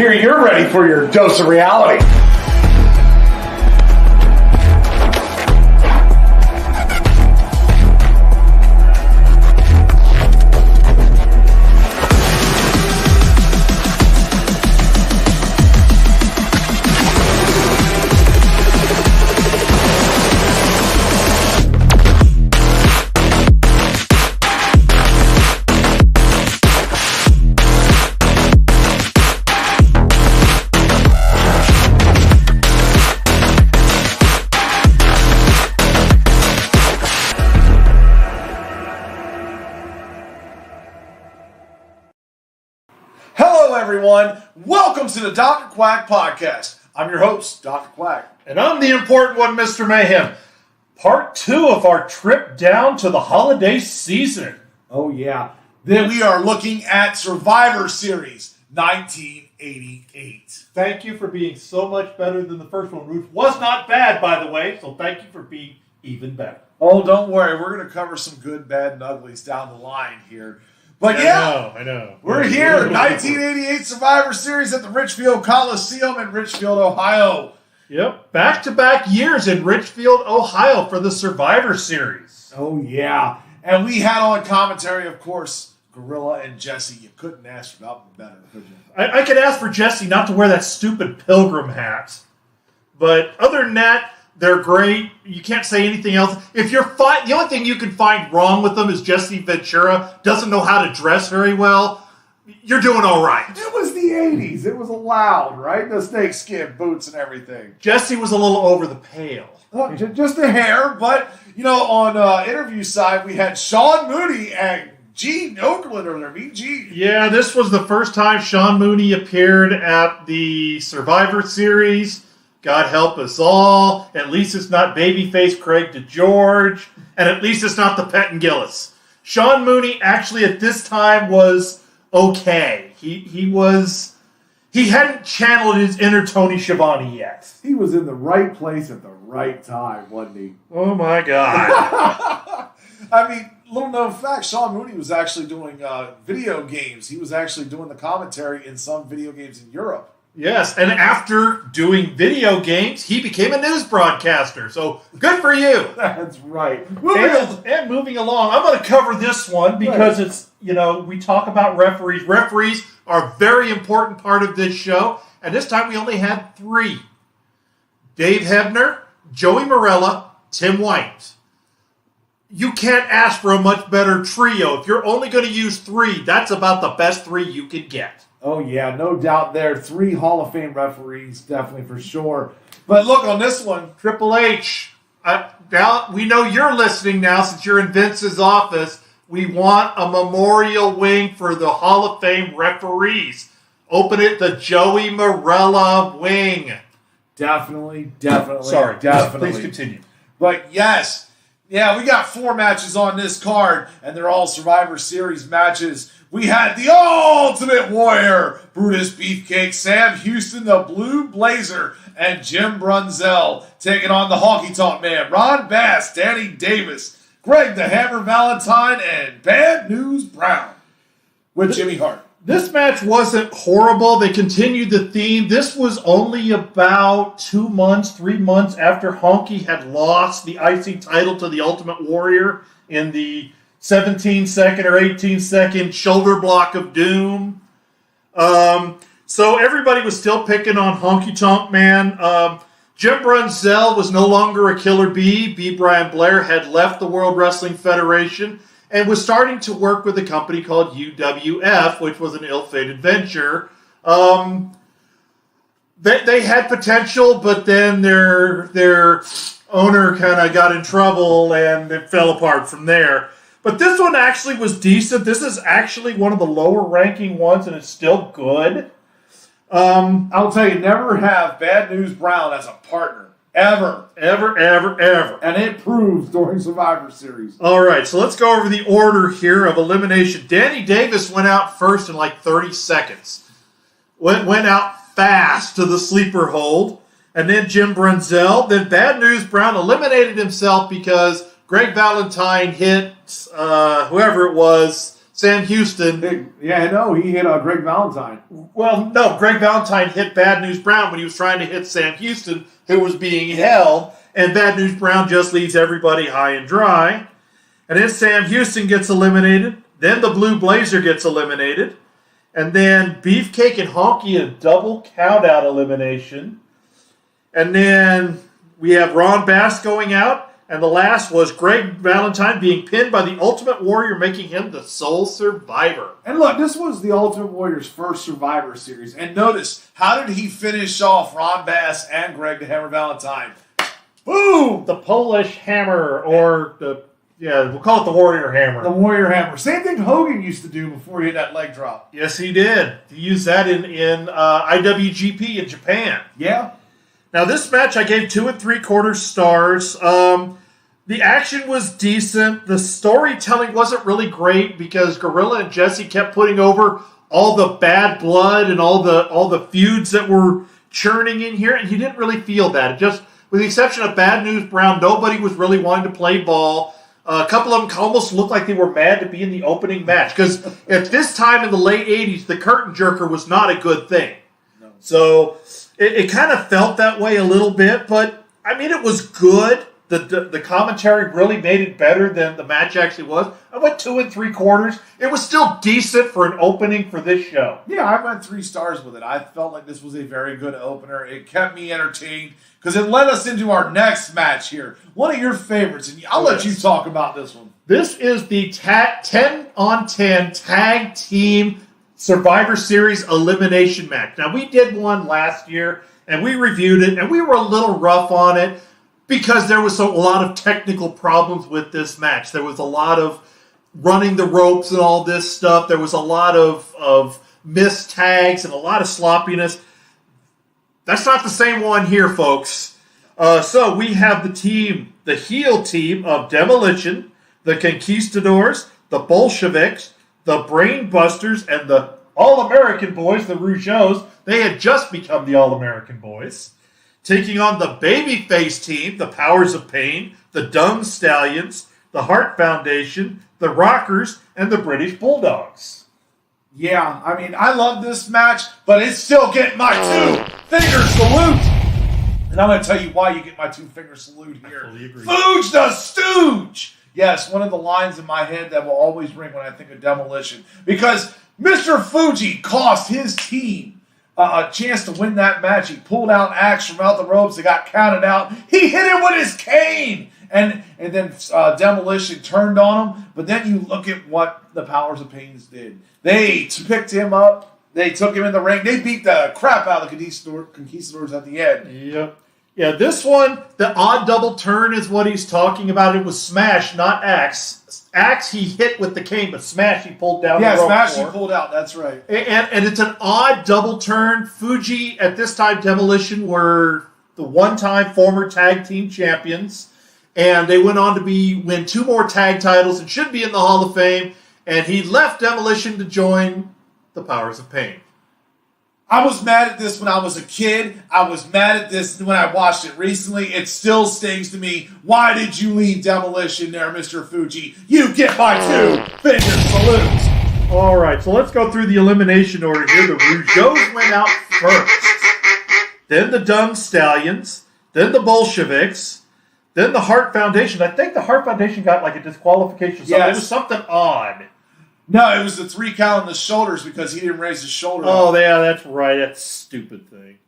hear you're ready for your dose of reality. Hello, everyone. Welcome to the Dr. Quack podcast. I'm your host, Dr. Quack. And I'm the important one, Mr. Mayhem. Part 2 of our trip down to the holiday season. Oh, yeah. Then we are looking at Survivor Series 1988. Thank you for being so much better than the first one, which was not bad, by the way, so thank you for being even better. Oh, don't worry. We're going to cover some good, bad, and uglies down the line here. But I know. We're here, 1988 Survivor Series at the Richfield Coliseum in Richfield, Ohio. Yep, back-to-back years in Richfield, Ohio for the Survivor Series. Oh, yeah. And we had on commentary, of course, Gorilla and Jesse. You couldn't ask for nothing better, could you? I could ask for Jesse not to wear that stupid pilgrim hat. But other than that, they're great. You can't say anything else. If you're the only thing you can find wrong with them is Jesse Ventura doesn't know how to dress very well. You're doing all right. It was the 80s. It was allowed, right? The snakeskin boots and everything. Jesse was a little over the pale. Just a hair, but, on interview side, we had Sean Mooney and Gene Okerlund over there. Meet Gene. Yeah, this was the first time Sean Mooney appeared at the Survivor Series. God help us all. At least it's not babyface Craig DeGeorge. And at least it's not the Pet and Gillis. Sean Mooney actually at this time was okay. He hadn't channeled his inner Tony Schiavone yet. He was in the right place at the right time, wasn't he? Oh my God. I mean, little known fact, Sean Mooney was actually doing video games. He was actually doing the commentary in some video games in Europe. Yes, and after doing video games, he became a news broadcaster. So good for you. That's right. And moving along, I'm going to cover this one because it's, we talk about referees. Referees are a very important part of this show. And this time we only had 3. Dave Hebner, Joey Morella, Tim White. You can't ask for a much better trio. If you're only going to use 3, that's about the best 3 you can get. Oh, yeah, no doubt there. 3 Hall of Fame referees, definitely for sure. But look, on this one, Triple H, now we know you're listening now since you're in Vince's office. We want a memorial wing for the Hall of Fame referees. Open it the Joey Morella wing. Definitely. Sorry, definitely. Please continue. But yes, yeah, we got 4 matches on this card, and they're all Survivor Series matches. We had the Ultimate Warrior, Brutus Beefcake, Sam Houston, the Blue Blazer, and Jim Brunzell taking on the Honky Tonk Man, Ron Bass, Danny Davis, Greg the Hammer Valentine, and Bad News Brown with Jimmy Hart. This match wasn't horrible. They continued the theme. This was only about 3 months after Honky had lost the IC title to the Ultimate Warrior in the 17-second or 18-second shoulder block of doom. So everybody was still picking on Honky Tonk Man. Jim Brunzell was no longer a killer bee. B. Brian Blair had left the World Wrestling Federation and was starting to work with a company called UWF, which was an ill-fated venture. They had potential, but then their owner kind of got in trouble and it fell apart from there. But this one actually was decent. This is actually one of the lower ranking ones, and it's still good. I'll tell you, never have Bad News Brown as a partner. Ever. And it proves during Survivor Series. All right, so let's go over the order here of elimination. Danny Davis went out first in like 30 seconds. Went out fast to the sleeper hold. And then Jim Brunzell. Then Bad News Brown eliminated himself because Greg Valentine hit whoever it was Sam Houston. Yeah, no, he hit Greg Valentine. Well, no, Greg Valentine hit Bad News Brown when he was trying to hit Sam Houston, who was being held, and Bad News Brown just leaves everybody high and dry. And then Sam Houston gets eliminated. Then the Blue Blazer gets eliminated. And then Beefcake and Honky a double count-out elimination. And then we have Ron Bass going out. And the last was Greg Valentine being pinned by the Ultimate Warrior, making him the sole survivor. And look, this was the Ultimate Warrior's first Survivor Series. And notice, how did he finish off Ron Bass and Greg the Hammer Valentine? Boom! The Polish Hammer, or we'll call it the Warrior Hammer. The Warrior Hammer. Same thing Hogan used to do before he hit that leg drop. Yes, he did. He used that in IWGP in Japan. Yeah. Now, this match I gave 2 3/4 stars. The action was decent. The storytelling wasn't really great because Gorilla and Jesse kept putting over all the bad blood and all the feuds that were churning in here, and you didn't really feel that. It just, with the exception of Bad News Brown, nobody was really wanting to play ball. A couple of them almost looked like they were mad to be in the opening match because at this time in the late 80s, the curtain jerker was not a good thing. No. So it kind of felt that way a little bit, but I mean, it was good. The commentary really made it better than the match actually was. I went 2 3/4. It was still decent for an opening for this show. Yeah, I went 3 stars with it. I felt like this was a very good opener. It kept me entertained because it led us into our next match here. One of your favorites, and I'll let you talk about this one. This is the 10-on-10 Tag Team Survivor Series Elimination Match. Now, we did one last year, and we reviewed it, and we were a little rough on it, because there was a lot of technical problems with this match. There was a lot of running the ropes and all this stuff. There was a lot of missed tags and a lot of sloppiness. That's not the same one here, folks. So we have the heel team of Demolition, the Conquistadors, the Bolsheviks, the Brainbusters, and the All-American Boys, the Rougeaus. They had just become the All-American Boys. Taking on the babyface team, the Powers of Pain, the Dung Stallions, the Hart Foundation, the Rockers, and the British Bulldogs. Yeah, I mean, I love this match, but it's still getting my 2-finger salute. And I'm going to tell you why you get my 2-finger salute here. Fuge the Stooge! Yes, one of the lines in my head that will always ring when I think of Demolition. Because Mr. Fuji cost his team a chance to win that match. He pulled out Axe from out the ropes. They got counted out. He hit him with his cane. And then Demolition turned on him. But then you look at what the Powers of Pains did. They picked him up. They took him in the ring. They beat the crap out of the Conquistadors at the end. Yep. Yeah, this one, the odd double turn is what he's talking about. It was Smash, not Axe. Axe he hit with the cane, but Smash he pulled down the rope. Yeah, Smash he pulled out, that's right. And it's an odd double turn. Fuji, at this time, Demolition were the one-time former tag team champions. And they went on to win 2 more tag titles and should be in the Hall of Fame. And he left Demolition to join the Powers of Pain. I was mad at this when I was a kid. I was mad at this when I watched it recently. It still stings to me. Why did you leave Demolition there, Mr. Fuji? You get my 2-finger salute. All right, so let's go through the elimination order here. The Rougeaus went out first. Then the Dung Stallions. Then the Bolsheviks. Then the Hart Foundation. I think the Hart Foundation got like a disqualification. Yes. It was something odd. No, it was the 3 count on the shoulders because he didn't raise his shoulder. Oh, yeah, that's right. That stupid thing.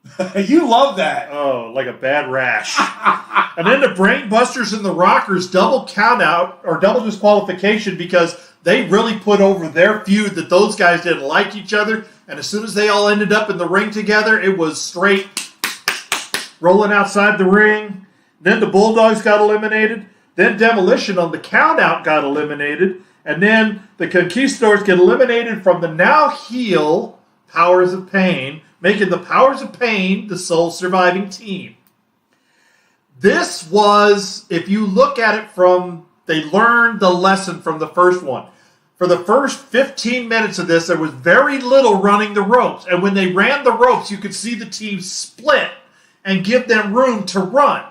You love that. Oh, like a bad rash. And then the Brainbusters and the Rockers double count out or double disqualification because they really put over their feud that those guys didn't like each other. And as soon as they all ended up in the ring together, it was straight rolling outside the ring. Then the Bulldogs got eliminated. Then Demolition on the count out got eliminated. And then the Conquistadors get eliminated from the now heel Powers of Pain, making the Powers of Pain the sole surviving team. This was, if you look at it they learned the lesson from the first one. For the first 15 minutes of this, there was very little running the ropes. And when they ran the ropes, you could see the team split and give them room to run.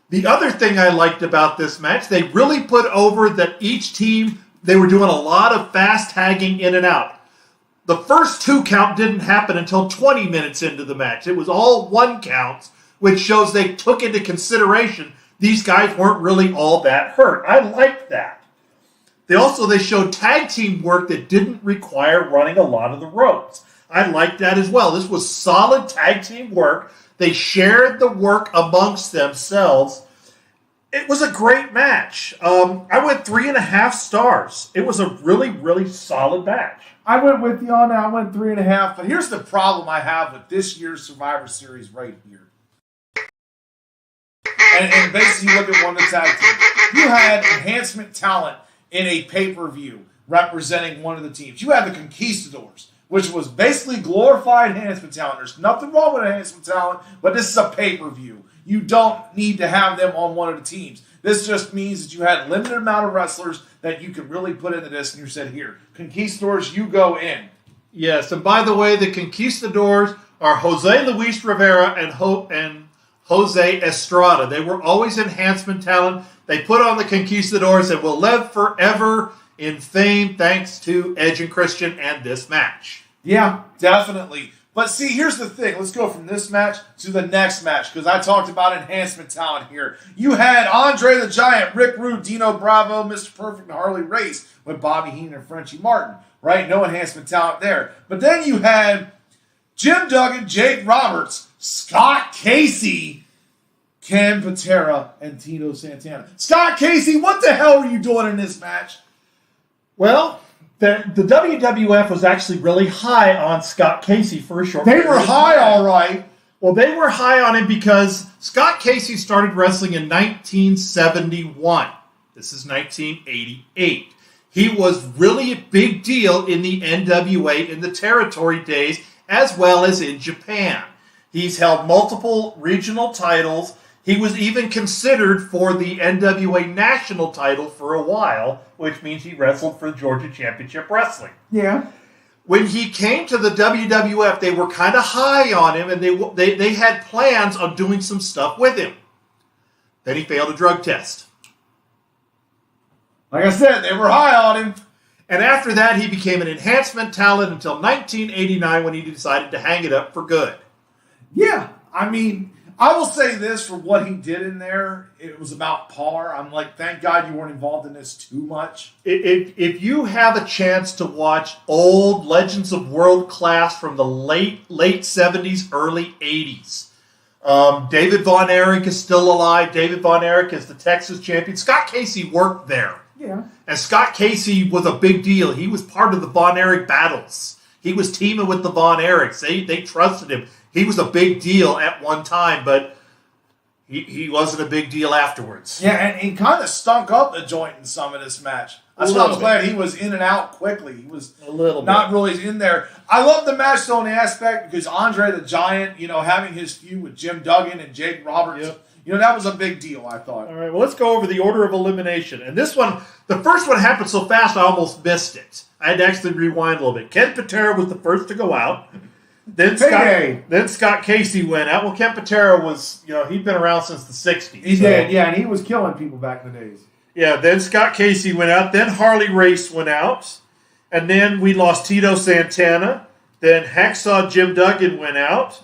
The other thing I liked about this match, they really put over that each team They were doing a lot of fast tagging in and out. The first 2 count didn't happen until 20 minutes into the match. It was all 1 counts, which shows they took into consideration these guys weren't really all that hurt. I liked that. They showed tag team work that didn't require running a lot of the ropes. I liked that as well. This was solid tag team work. They shared the work amongst themselves. It was a great match. I went 3.5 stars. It was a really, really solid match. I went with you on that. I went 3.5. But here's the problem I have with this year's Survivor Series right here. And basically, you look at one of the tag teams. You had enhancement talent in a pay-per-view representing one of the teams. You had the Conquistadors, which was basically glorified enhancement talent. There's nothing wrong with enhancement talent, but this is a pay-per-view. You don't need to have them on one of the teams. This just means that you had a limited amount of wrestlers that you could really put into this, and you said, here, Conquistadors, you go in. Yes, and by the way, the Conquistadors are Jose Luis Rivera and Jose Estrada. They were always enhancement talent. They put on the Conquistadors and will live forever in fame thanks to Edge and Christian and this match. Yeah, definitely. But see, here's the thing. Let's go from this match to the next match, because I talked about enhancement talent here. You had Andre the Giant, Rick Rude, Dino Bravo, Mr. Perfect, and Harley Race with Bobby Heenan and Frenchie Martin, right? No enhancement talent there. But then you had Jim Duggan, Jake Roberts, Scott Casey, Ken Patera, and Tito Santana. Scott Casey, what the hell were you doing in this match? Well, the WWF was actually really high on Scott Casey for a short They were high, all right. Well, they were high on him because Scott Casey started wrestling in 1971. This is 1988. He was really a big deal in the NWA in the territory days, as well as in Japan. He's held multiple regional titles. He was even considered for the NWA national title for a while, which means he wrestled for Georgia Championship Wrestling. Yeah. When he came to the WWF, they were kind of high on him, and they had plans on doing some stuff with him. Then he failed a drug test. Like I said, they were high on him. And after that, he became an enhancement talent until 1989 when he decided to hang it up for good. Yeah, I mean, I will say this, for what he did in there, it was about par. I'm like, thank God you weren't involved in this too much. If you have a chance to watch old Legends of World Class from the late 70s, early 80s, David Von Erich is still alive. David Von Erich is the Texas champion. Scott Casey worked there. Yeah. And Scott Casey was a big deal. He was part of the Von Erich battles. He was teaming with the Von Erichs. They trusted him. He was a big deal at one time, but he wasn't a big deal afterwards. Yeah, and he kind of stunk up the joint in some of this match. That's why I was glad he was in and out quickly. He was not really in there. I love the match, though, in the aspect because Andre the Giant, having his feud with Jim Duggan and Jake Roberts, that was a big deal, I thought. All right, well, let's go over the order of elimination. And this one, the first one happened so fast I almost missed it. I had to actually rewind a little bit. Ken Patera was the first to go out. Then Scott Casey went out. Well, Ken Patera was, he'd been around since the 60s. He did, yeah, and he was killing people back in the days. Yeah, then Scott Casey went out. Then Harley Race went out. And then we lost Tito Santana. Then Hacksaw Jim Duggan went out.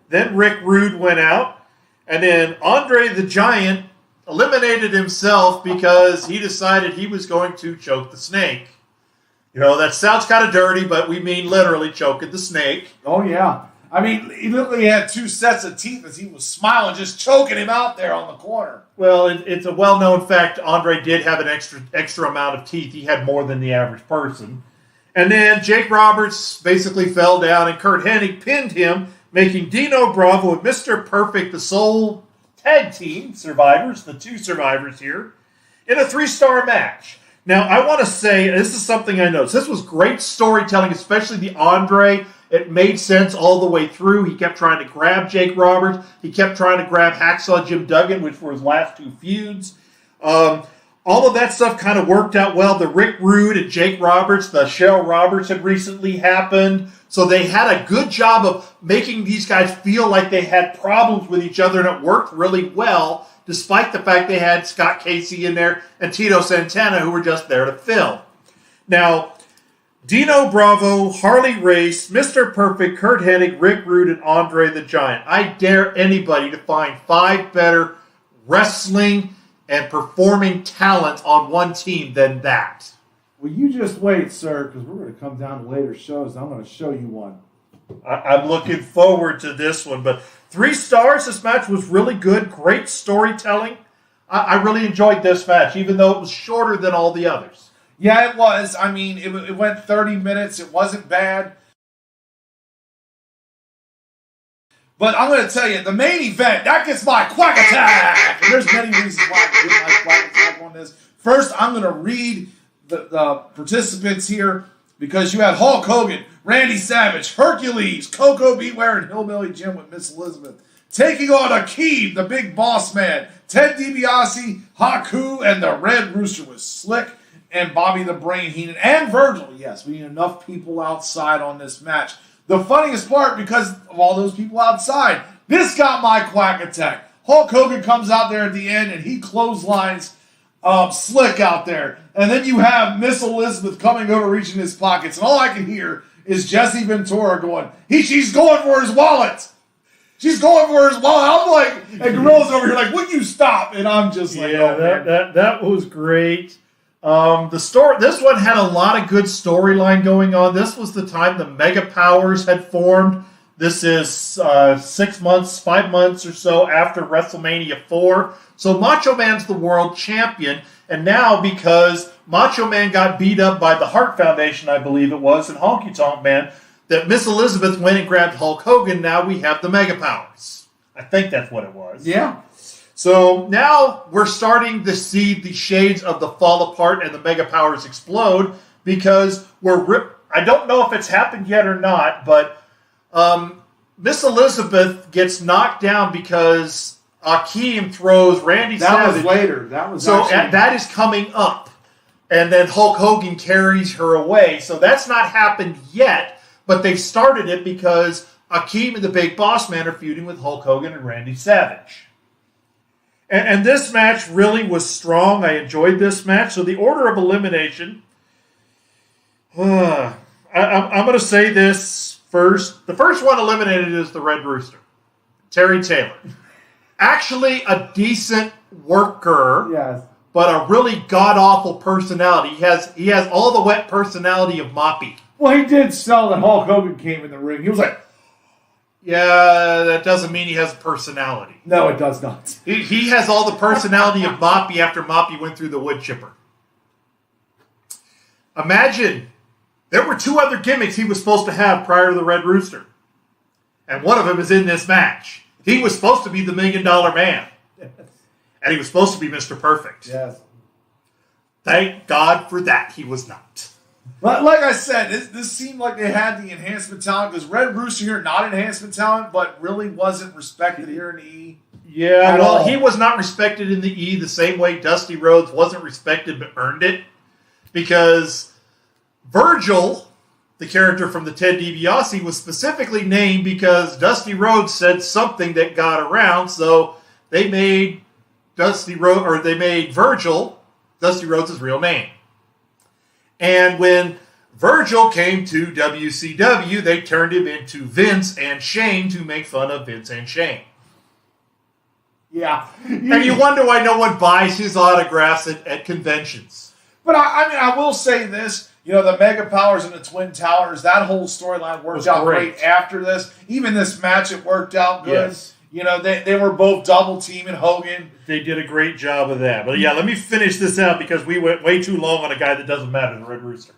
Then Rick Rude went out. And then Andre the Giant eliminated himself because he decided he was going to choke the snake. That sounds kind of dirty, but we mean literally choking the snake. Oh, yeah. I mean, he literally had 2 sets of teeth as he was smiling, just choking him out there on the corner. Well, it's a well-known fact Andre did have an extra amount of teeth. He had more than the average person. And then Jake Roberts basically fell down, and Kurt Hennig pinned him, making Dino Bravo and Mr. Perfect the sole tag team survivors, the 2 survivors here, in a 3-star match. Now, I want to say, this is something I noticed. This was great storytelling, especially the Andre. It made sense all the way through. He kept trying to grab Jake Roberts. He kept trying to grab Hacksaw Jim Duggan, which were his last 2 feuds. All of that stuff kind of worked out well. The Rick Rude and Jake Roberts, the Cheryl Roberts had recently happened. So they had a good job of making these guys feel like they had problems with each other, and it worked really well, despite the fact they had Scott Casey in there and Tito Santana, who were just there to fill. Now, Dino Bravo, Harley Race, Mr. Perfect, Kurt Hennig, Rick Rude, and Andre the Giant. I dare anybody to find 5 better wrestling and performing talent on one team than that. Well, you just wait, sir, because we're going to come down to later shows, and I'm going to show you one. I'm looking forward to this one. But 3 stars, this match was really good. Great storytelling. I really enjoyed this match, even though it was shorter than all the others. Yeah, it was. I mean, it went 30 minutes. It wasn't bad. But I'm going to tell you, the main event, that gets my quack attack. And there's many reasons why I get my quack attack on this. First, I'm going to read the participants here because you had Hulk Hogan, Randy Savage, Hercules, Coco Beware, and Hillbilly Jim with Miss Elizabeth. Taking on Akeem, the Big Boss Man, Ted DiBiase, Haku, and the Red Rooster with Slick and Bobby the Brain Heenan, and Virgil. Yes, we need enough people outside on this match. The funniest part, because of all those people outside, this got my quack attack. Hulk Hogan comes out there at the end, and he clotheslines Slick out there. And then you have Miss Elizabeth coming over, reaching his pockets, and all I can hear is Jesse Ventura going, she's going for his wallet. She's going for his wallet. I'm like, and Gorilla's over here like, would you stop? And I'm just like, that was great. This one had a lot of good storyline going on. This was the time the Mega Powers had formed. This is 5 months or so after WrestleMania 4. So Macho Man's the world champion. And now, because Macho Man got beat up by the Hart Foundation, I believe it was, and Honky Tonk Man, that Miss Elizabeth went and grabbed Hulk Hogan. Now we have the Mega Powers. I think that's what it was. Yeah. So now we're starting to see the shades of the fall apart and the Mega Powers explode because I don't know if it's happened yet or not, but Miss Elizabeth gets knocked down because Akeem throws Randy Savage. That was later. That is coming up. And then Hulk Hogan carries her away. So that's not happened yet, but they've started it because Akeem and the Big Boss Man are feuding with Hulk Hogan and Randy Savage. And this match really was strong. I enjoyed this match. So the order of elimination, I'm going to say this first. The first one eliminated is the Red Rooster, Terry Taylor. Actually a decent worker, yes, but a really god-awful personality. He has all the wet personality of Moppy. Well, he did sell that Hulk Hogan came in the ring. He was like, yeah, that doesn't mean he has a personality. No, it does not. He has all the personality of Moppy after Moppy went through the wood chipper. Imagine, there were 2 other gimmicks he was supposed to have prior to the Red Rooster. And one of them is in this match. He was supposed to be the $1 Million Man. Yes. And he was supposed to be Mr. Perfect. Yes. Thank God for that, he was not. But like I said, this seemed like they had the enhancement talent because Red Rooster here, not enhancement talent, but really wasn't respected here in the E. Yeah, well, he was not respected in the E the same way Dusty Rhodes wasn't respected but earned it. Because Virgil, the character from the Ted DiBiase, was specifically named because Dusty Rhodes said something that got around, so they made Virgil Dusty Rhodes' real name. And when Virgil came to WCW, they turned him into Vince and Shane to make fun of Vince and Shane. Yeah. And you wonder why no one buys his autographs at conventions. But I will say this, the Mega Powers and the Twin Towers, that whole storyline worked out great after this. Even this match, it worked out good. Yes. They were both double teaming Hogan. They did a great job of that. But yeah, let me finish this out because we went way too long on a guy that doesn't matter, the Red Rooster.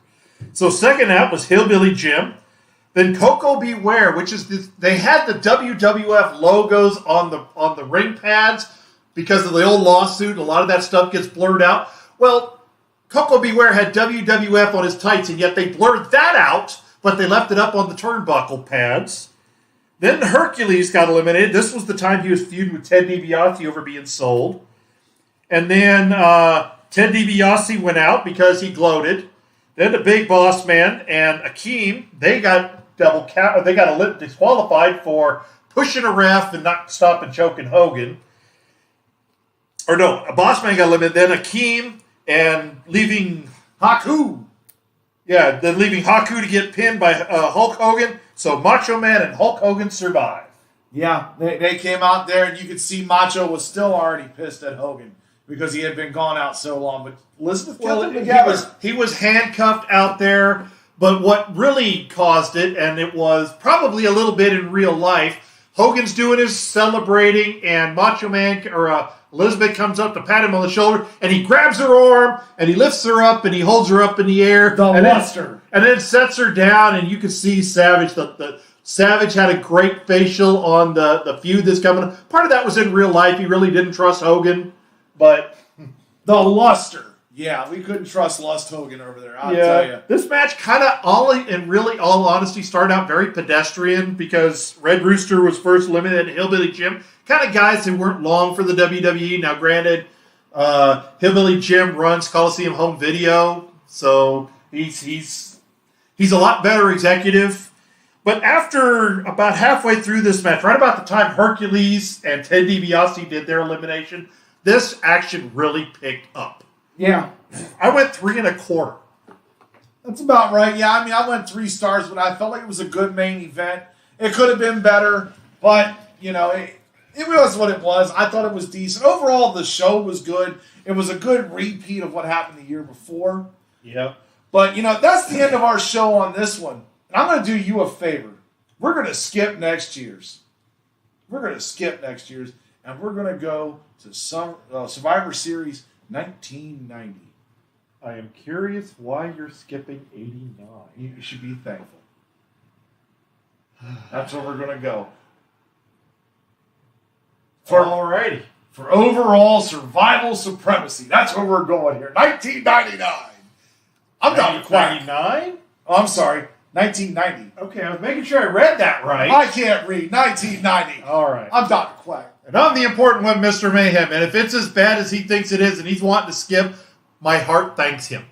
So second out was Hillbilly Jim. Then Coco Beware, which is they had the WWF logos on the ring pads because of the old lawsuit. A lot of that stuff gets blurred out. Well, Coco Beware had WWF on his tights, and yet they blurred that out, but they left it up on the turnbuckle pads. Then Hercules got eliminated. This was the time he was feuding with Ted DiBiase over being sold. And then Ted DiBiase went out because he gloated. Then the Big Boss Man and Akeem, they got disqualified for pushing a ref and not stopping choking Hogan. Or no, a Boss Man got eliminated. Then Akeem and leaving Haku. Yeah, then leaving Haku to get pinned by Hulk Hogan. So Macho Man and Hulk Hogan survive. Yeah, they came out there, and you could see Macho was still already pissed at Hogan because he had been gone out so long. But Elizabeth kept them together. He was handcuffed out there, but what really caused it, and it was probably a little bit in real life, Hogan's doing his celebrating, and Macho Man, or Elizabeth comes up to pat him on the shoulder, and he grabs her arm, and he lifts her up, and he holds her up in the air. And then sets her down, and you can see Savage. The Savage had a great facial on the feud that's coming. Part of that was in real life. He really didn't trust Hogan, but the luster. Yeah, we couldn't trust Lust Hogan over there, I'll tell you. This match kind of, in really all honesty, started out very pedestrian because Red Rooster was first eliminated and Hillbilly Jim. Kind of guys who weren't long for the WWE. Now, granted, Hillbilly Jim runs Coliseum Home Video, so he's a lot better executive. But after about halfway through this match, right about the time Hercules and Ted DiBiase did their elimination, this action really picked up. Yeah. I went 3 1/4. That's about right. Yeah, I mean, I went 3 stars, but I felt like it was a good main event. It could have been better, but, it was what it was. I thought it was decent. Overall, the show was good. It was a good repeat of what happened the year before. Yeah. But, that's the end of our show on this one. And I'm going to do you a favor. We're going to skip next year's. And we're going to go to Survivor Series 1990. I am curious why you're skipping 89. You should be thankful. That's where we're going to go. Alrighty. For overall survival supremacy. That's where we're going here. 1999. I'm down to QUACK. 1999? Oh, I'm sorry. 1990. Okay, I was making sure I read that right. I can't read. 1990. All right. I'm Dr. Quack. And I'm the important one, Mr. Mayhem. And if it's as bad as he thinks it is and he's wanting to skip, my heart thanks him.